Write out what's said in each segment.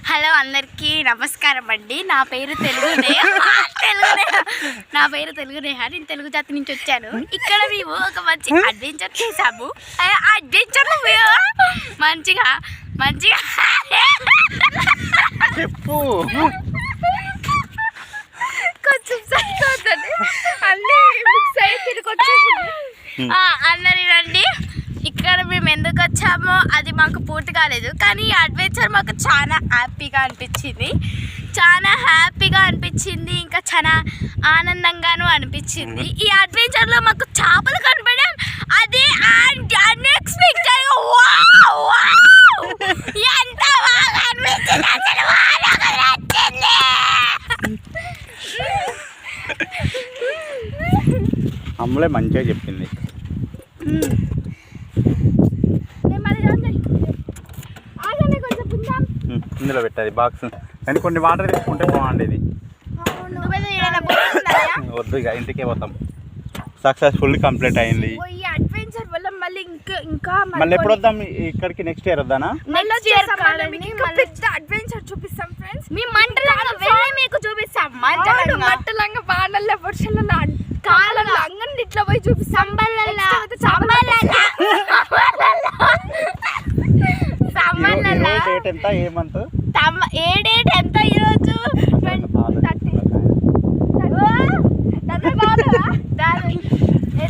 Hello అందరికీ నమస్కారం అండి. నా పేరు తెలుగు నేహ. నేను తెలుగు జాతి నుంచి వచ్చాను. ఇక్కడ మేము ఒక మంచి అడ్వెంచర్ చేసాము. అడ్వెంచర్ మంచిగా చెప్పు. కొంచెం సైడ్ అవుతుంది అన్నీ సైడ్ తిరిగి వచ్చేసింది. అందరి రండి. ఇక్కడ మేము ఎందుకు వచ్చామో అది మాకు పూర్తి కాలేదు, కానీ ఈ అడ్వెంచర్ మాకు చాలా హ్యాపీగా అనిపించింది, ఇంకా చాలా ఆనందంగాను అనిపించింది. ఈ అడ్వెంచర్లో మాకు చేపలు కనపడడం అది అన్ఎక్స్పెక్టెడ్. ఎంత బాగా అనిపించింది అసలు, నచ్చింది. అమ్మలే మంచిగా చెప్పింది. ఇందులో పెట్టాలి బాక్స్ కానీ కొన్ని వాటర్ తీసుకుంటే బాగుండేది. వద్దు ఇక ఇంటికే పోతాం. సక్సెస్ఫుల్ కంప్లీట్ అయింది. అడ్వెంచర్ వల్ల మళ్ళీ మళ్ళీ ఎప్పుడు వద్దాం ఇక్కడికి? నెక్స్ట్ ఇయర్ వద్దానా? అడ్వెంచర్ చూపిస్తాం ఫ్రెండ్స్. మీ మంటలంగా మీకు చూపిస్తాం. మంటలంగా బాణల్లో వర్షాలలో కాలంలో అంగన్ ఇట్లా పోయి చూపిస్తాం. డేట్ ఎంత? ఏ మంత్? ఏ డేట్ ఎంత ఈరోజు?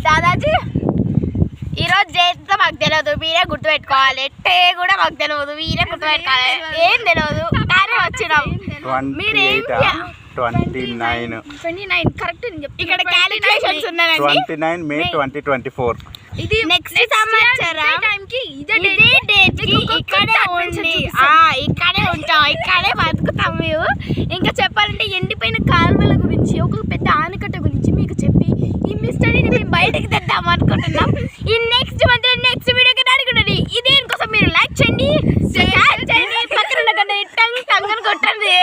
దాదాజీ ఈరోజు డేట్ మాకు తెలియదు, మీరే గుర్తుపెట్టుకోవాలి. టే కూడా మాకు తెలియదు, మీరే గుర్తుపెట్టుకోవాలి. ఏం తెలియదు కానీ వచ్చినాం. 29 కరెక్ట్. ఇక్కడ క్యాలిక్యులేషన్స్ ఉన్నాయండి. 29 మే 2024. ఇది నెక్స్ట్ సంవత్సరం టైంకి ఇదే డేట్ కి ఇక్కడే ఉండి ఇక్కడే ఉంటాం, ఇక్కడే బతుకుతాం మేము. ఇంకా చెప్పాలంటే ఎండిపోయిన కాలువల గురించి, ఒక పెద్ద ఆనకట్ట గురించి మీకు చెప్పి ఈ మిస్టరీని మేము బయటకు తెద్దాం అనుకుంటున్నాం. ఈ నెక్స్ట్ వీడియోకి అనుకుంటుంది. ఇదే కోసం మీరు లైక్ చేయండి, షేర్ చేయండి, పక్కన టంగ్ కొట్టండి.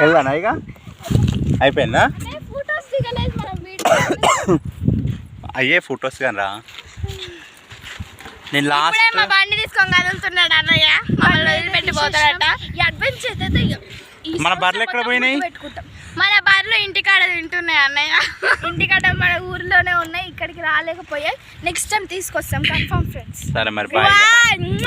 వెళ్దానా ఇక? అయిపోయిందా? అయ్యే ఫొటోస్ కానీ రా. నేను లాస్ట్ మా బండి తీసుకొని కదులుతున్నాడు అన్నయ్య, మమ్మల్ని వదిలిపెట్టి పోతాడట. ఈ అడ్వెంచర్ అయితే మన బర్రెలు ఎక్కడ పోయినాయి? మన బర్రెలు ఇంటికాడ తింటున్నాయి అన్నయ్య. ఇంటికాడ మన ఊర్లోనే ఉన్నాయి, ఇక్కడికి రాలేకపోయాయి. నెక్స్ట్ టైం తీసుకొస్తాం కన్ఫర్మ్ ఫ్రెండ్స్. సరే మరి బాయ్.